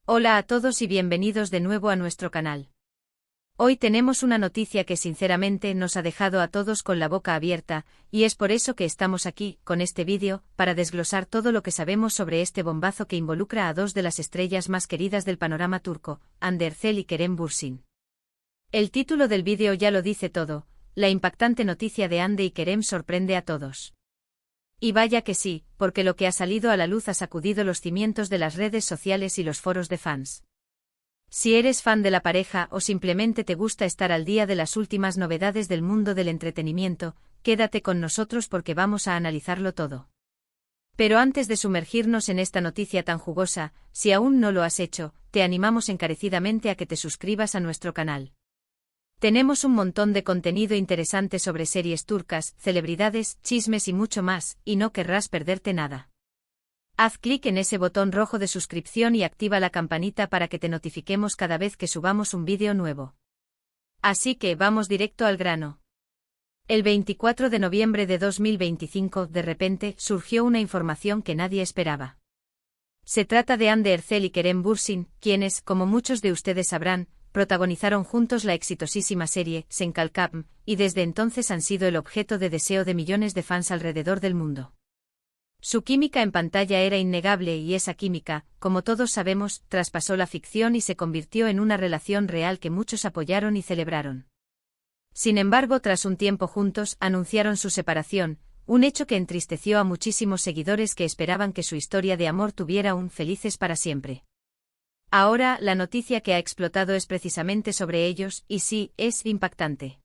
Hola a todos y bienvenidos de nuevo a nuestro canal. Hoy tenemos una noticia que sinceramente nos ha dejado a todos con la boca abierta, y es por eso que estamos aquí, con este vídeo, para desglosar todo lo que sabemos sobre este bombazo que involucra a dos de las estrellas más queridas del panorama turco, Hande Erçel y Kerem Bürsin. El título del vídeo ya lo dice todo, la impactante noticia de Hande y Kerem sorprende a todos. Y vaya que sí, porque lo que ha salido a la luz ha sacudido los cimientos de las redes sociales y los foros de fans. Si eres fan de la pareja o simplemente te gusta estar al día de las últimas novedades del mundo del entretenimiento, quédate con nosotros porque vamos a analizarlo todo. Pero antes de sumergirnos en esta noticia tan jugosa, si aún no lo has hecho, te animamos encarecidamente a que te suscribas a nuestro canal. Tenemos un montón de contenido interesante sobre series turcas, celebridades, chismes y mucho más, y no querrás perderte nada. Haz clic en ese botón rojo de suscripción y activa la campanita para que te notifiquemos cada vez que subamos un vídeo nuevo. Así que vamos directo al grano. El 24 de noviembre de 2025, de repente, surgió una información que nadie esperaba. Se trata de Hande Erçel y Kerem Bürsin, quienes, como muchos de ustedes sabrán, protagonizaron juntos la exitosísima serie Sen Kalkam, y desde entonces han sido el objeto de deseo de millones de fans alrededor del mundo. Su química en pantalla era innegable y esa química, como todos sabemos, traspasó la ficción y se convirtió en una relación real que muchos apoyaron y celebraron. Sin embargo, tras un tiempo juntos, anunciaron su separación, un hecho que entristeció a muchísimos seguidores que esperaban que su historia de amor tuviera un felices para siempre. Ahora, la noticia que ha explotado es precisamente sobre ellos, y sí, es impactante.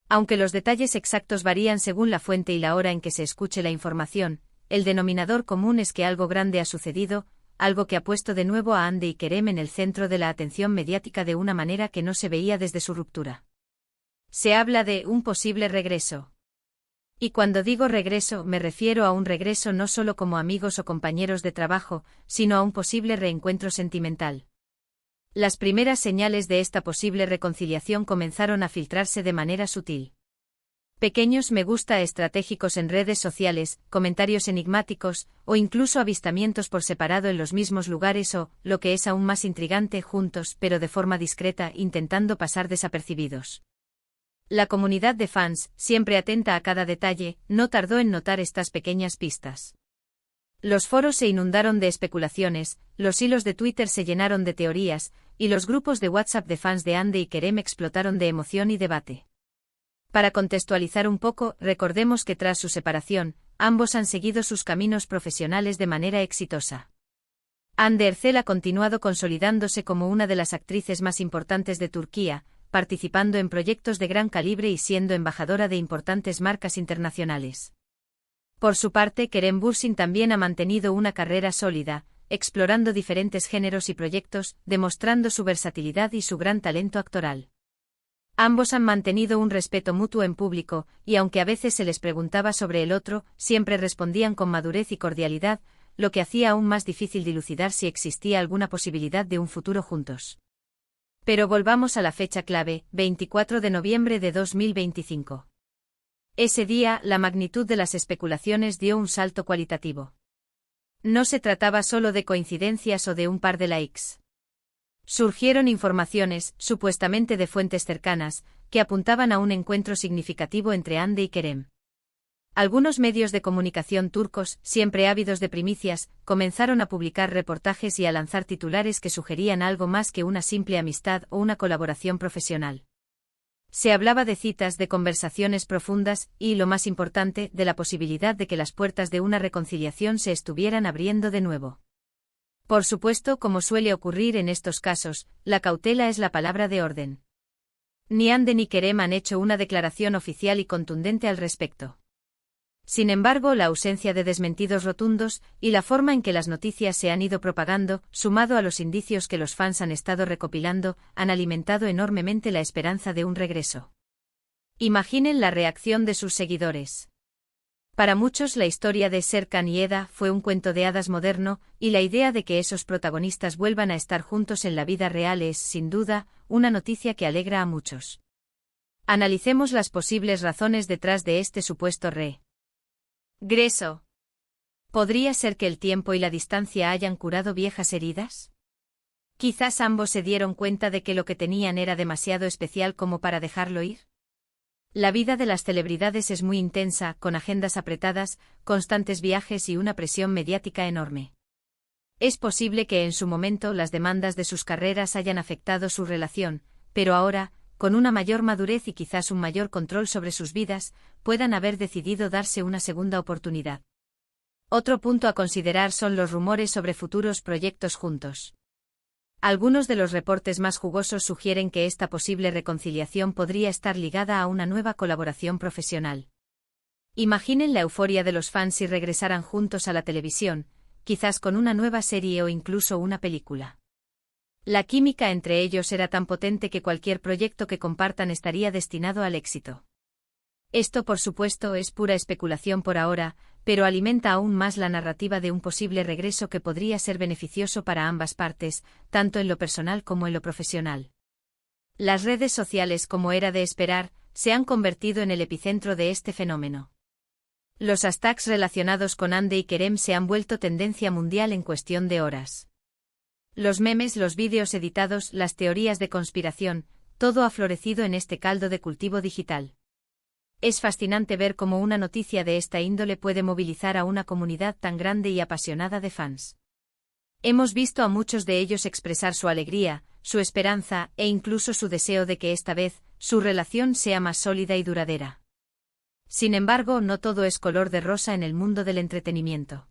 Aunque los detalles exactos varían según la fuente y la hora en que se escuche la información, el denominador común es que algo grande ha sucedido, algo que ha puesto de nuevo a Hande y Kerem en el centro de la atención mediática de una manera que no se veía desde su ruptura. Se habla de un posible regreso. Y cuando digo regreso, me refiero a un regreso no solo como amigos o compañeros de trabajo, sino a un posible reencuentro sentimental. Las primeras señales de esta posible reconciliación comenzaron a filtrarse de manera sutil. Pequeños me gusta estratégicos en redes sociales, comentarios enigmáticos, o incluso avistamientos por separado en los mismos lugares o, lo que es aún más intrigante, juntos, pero de forma discreta, intentando pasar desapercibidos. La comunidad de fans, siempre atenta a cada detalle, no tardó en notar estas pequeñas pistas. Los foros se inundaron de especulaciones, los hilos de Twitter se llenaron de teorías, y los grupos de WhatsApp de fans de Hande y Kerem explotaron de emoción y debate. Para contextualizar un poco, recordemos que tras su separación, ambos han seguido sus caminos profesionales de manera exitosa. Hande Erçel ha continuado consolidándose como una de las actrices más importantes de Turquía, participando en proyectos de gran calibre y siendo embajadora de importantes marcas internacionales. Por su parte, Kerem Bürsin también ha mantenido una carrera sólida, explorando diferentes géneros y proyectos, demostrando su versatilidad y su gran talento actoral. Ambos han mantenido un respeto mutuo en público, y aunque a veces se les preguntaba sobre el otro, siempre respondían con madurez y cordialidad, lo que hacía aún más difícil dilucidar si existía alguna posibilidad de un futuro juntos. Pero volvamos a la fecha clave, 24 de noviembre de 2025. Ese día, la magnitud de las especulaciones dio un salto cualitativo. No se trataba solo de coincidencias o de un par de likes. Surgieron informaciones, supuestamente de fuentes cercanas, que apuntaban a un encuentro significativo entre Hande y Kerem. Algunos medios de comunicación turcos, siempre ávidos de primicias, comenzaron a publicar reportajes y a lanzar titulares que sugerían algo más que una simple amistad o una colaboración profesional. Se hablaba de citas, de conversaciones profundas y, lo más importante, de la posibilidad de que las puertas de una reconciliación se estuvieran abriendo de nuevo. Por supuesto, como suele ocurrir en estos casos, la cautela es la palabra de orden. Ni Hande ni Kerem han hecho una declaración oficial y contundente al respecto. Sin embargo, la ausencia de desmentidos rotundos, y la forma en que las noticias se han ido propagando, sumado a los indicios que los fans han estado recopilando, han alimentado enormemente la esperanza de un regreso. Imaginen la reacción de sus seguidores. Para muchos la historia de Serkan y Eda fue un cuento de hadas moderno, y la idea de que esos protagonistas vuelvan a estar juntos en la vida real es, sin duda, una noticia que alegra a muchos. Analicemos las posibles razones detrás de este supuesto regreso. ¿Podría ser que el tiempo y la distancia hayan curado viejas heridas? Quizás ambos se dieron cuenta de que lo que tenían era demasiado especial como para dejarlo ir. La vida de las celebridades es muy intensa, con agendas apretadas, constantes viajes y una presión mediática enorme. Es posible que en su momento las demandas de sus carreras hayan afectado su relación, pero ahora, con una mayor madurez y quizás un mayor control sobre sus vidas, puedan haber decidido darse una segunda oportunidad. Otro punto a considerar son los rumores sobre futuros proyectos juntos. Algunos de los reportes más jugosos sugieren que esta posible reconciliación podría estar ligada a una nueva colaboración profesional. Imaginen la euforia de los fans si regresaran juntos a la televisión, quizás con una nueva serie o incluso una película. La química entre ellos era tan potente que cualquier proyecto que compartan estaría destinado al éxito. Esto, por supuesto, es pura especulación por ahora, pero alimenta aún más la narrativa de un posible regreso que podría ser beneficioso para ambas partes, tanto en lo personal como en lo profesional. Las redes sociales, como era de esperar, se han convertido en el epicentro de este fenómeno. Los hashtags relacionados con Ande y Kerem se han vuelto tendencia mundial en cuestión de horas. Los memes, los vídeos editados, las teorías de conspiración, todo ha florecido en este caldo de cultivo digital. Es fascinante ver cómo una noticia de esta índole puede movilizar a una comunidad tan grande y apasionada de fans. Hemos visto a muchos de ellos expresar su alegría, su esperanza e incluso su deseo de que esta vez, su relación sea más sólida y duradera. Sin embargo, no todo es color de rosa en el mundo del entretenimiento.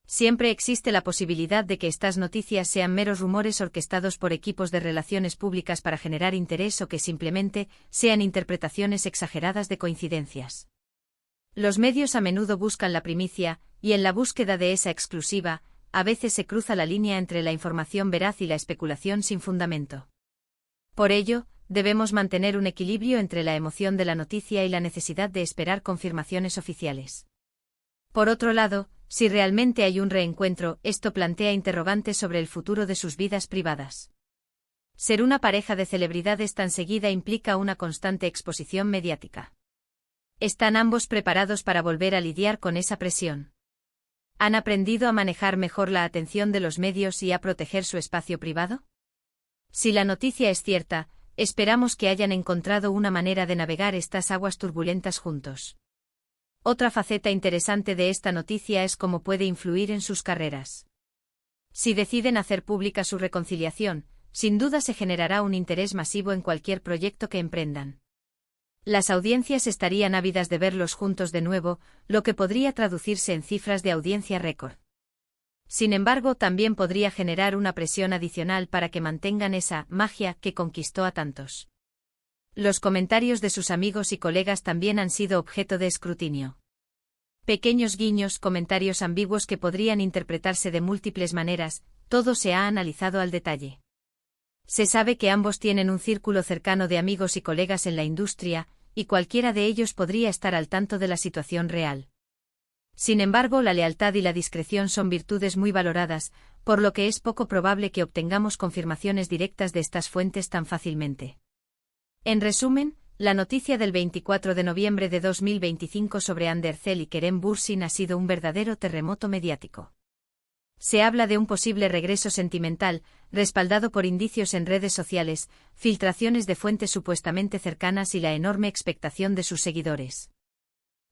Siempre existe la posibilidad de que estas noticias sean meros rumores orquestados por equipos de relaciones públicas para generar interés o que simplemente sean interpretaciones exageradas de coincidencias. Los medios a menudo buscan la primicia, y en la búsqueda de esa exclusiva, a veces se cruza la línea entre la información veraz y la especulación sin fundamento. Por ello, debemos mantener un equilibrio entre la emoción de la noticia y la necesidad de esperar confirmaciones oficiales. Por otro lado, si realmente hay un reencuentro, esto plantea interrogantes sobre el futuro de sus vidas privadas. Ser una pareja de celebridades tan seguida implica una constante exposición mediática. ¿Están ambos preparados para volver a lidiar con esa presión? ¿Han aprendido a manejar mejor la atención de los medios y a proteger su espacio privado? Si la noticia es cierta, esperamos que hayan encontrado una manera de navegar estas aguas turbulentas juntos. Otra faceta interesante de esta noticia es cómo puede influir en sus carreras. Si deciden hacer pública su reconciliación, sin duda se generará un interés masivo en cualquier proyecto que emprendan. Las audiencias estarían ávidas de verlos juntos de nuevo, lo que podría traducirse en cifras de audiencia récord. Sin embargo, también podría generar una presión adicional para que mantengan esa magia que conquistó a tantos. Los comentarios de sus amigos y colegas también han sido objeto de escrutinio. Pequeños guiños, comentarios ambiguos que podrían interpretarse de múltiples maneras, todo se ha analizado al detalle. Se sabe que ambos tienen un círculo cercano de amigos y colegas en la industria, y cualquiera de ellos podría estar al tanto de la situación real. Sin embargo, la lealtad y la discreción son virtudes muy valoradas, por lo que es poco probable que obtengamos confirmaciones directas de estas fuentes tan fácilmente. En resumen, la noticia del 24 de noviembre de 2025 sobre Hande Erçel y Kerem Bürsin ha sido un verdadero terremoto mediático. Se habla de un posible regreso sentimental, respaldado por indicios en redes sociales, filtraciones de fuentes supuestamente cercanas y la enorme expectación de sus seguidores.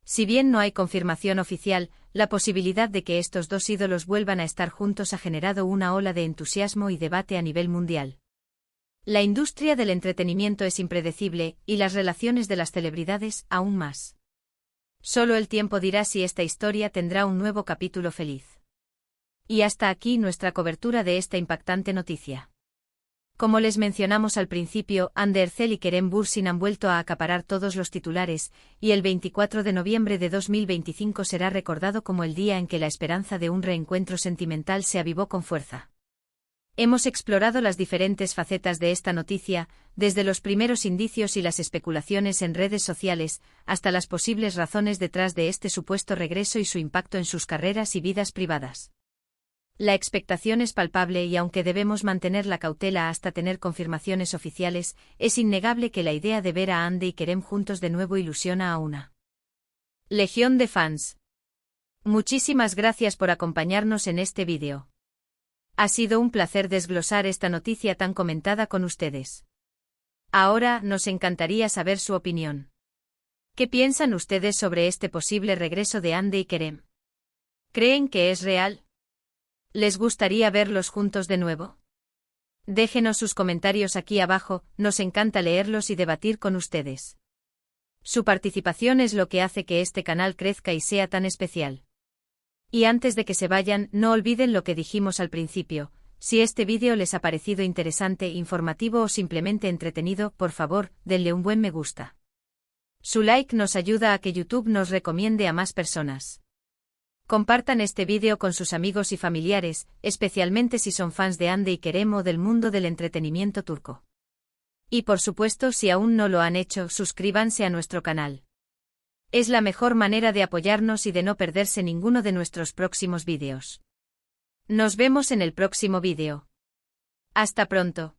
Si bien no hay confirmación oficial, la posibilidad de que estos dos ídolos vuelvan a estar juntos ha generado una ola de entusiasmo y debate a nivel mundial. La industria del entretenimiento es impredecible, y las relaciones de las celebridades, aún más. Solo el tiempo dirá si esta historia tendrá un nuevo capítulo feliz. Y hasta aquí nuestra cobertura de esta impactante noticia. Como les mencionamos al principio, Hande Erçel y Kerem Bürsin han vuelto a acaparar todos los titulares, y el 24 de noviembre de 2025 será recordado como el día en que la esperanza de un reencuentro sentimental se avivó con fuerza. Hemos explorado las diferentes facetas de esta noticia, desde los primeros indicios y las especulaciones en redes sociales, hasta las posibles razones detrás de este supuesto regreso y su impacto en sus carreras y vidas privadas. La expectación es palpable y aunque debemos mantener la cautela hasta tener confirmaciones oficiales, es innegable que la idea de ver a Hande y Kerem juntos de nuevo ilusiona a una legión de fans. Muchísimas gracias por acompañarnos en este vídeo. Ha sido un placer desglosar esta noticia tan comentada con ustedes. Ahora nos encantaría saber su opinión. ¿Qué piensan ustedes sobre este posible regreso de Hande y Kerem? ¿Creen que es real? ¿Les gustaría verlos juntos de nuevo? Déjenos sus comentarios aquí abajo, nos encanta leerlos y debatir con ustedes. Su participación es lo que hace que este canal crezca y sea tan especial. Y antes de que se vayan, no olviden lo que dijimos al principio. Si este vídeo les ha parecido interesante, informativo o simplemente entretenido, por favor, denle un buen me gusta. Su like nos ayuda a que YouTube nos recomiende a más personas. Compartan este vídeo con sus amigos y familiares, especialmente si son fans de Hande y Kerem o del mundo del entretenimiento turco. Y por supuesto, si aún no lo han hecho, suscríbanse a nuestro canal. Es la mejor manera de apoyarnos y de no perderse ninguno de nuestros próximos vídeos. Nos vemos en el próximo vídeo. Hasta pronto.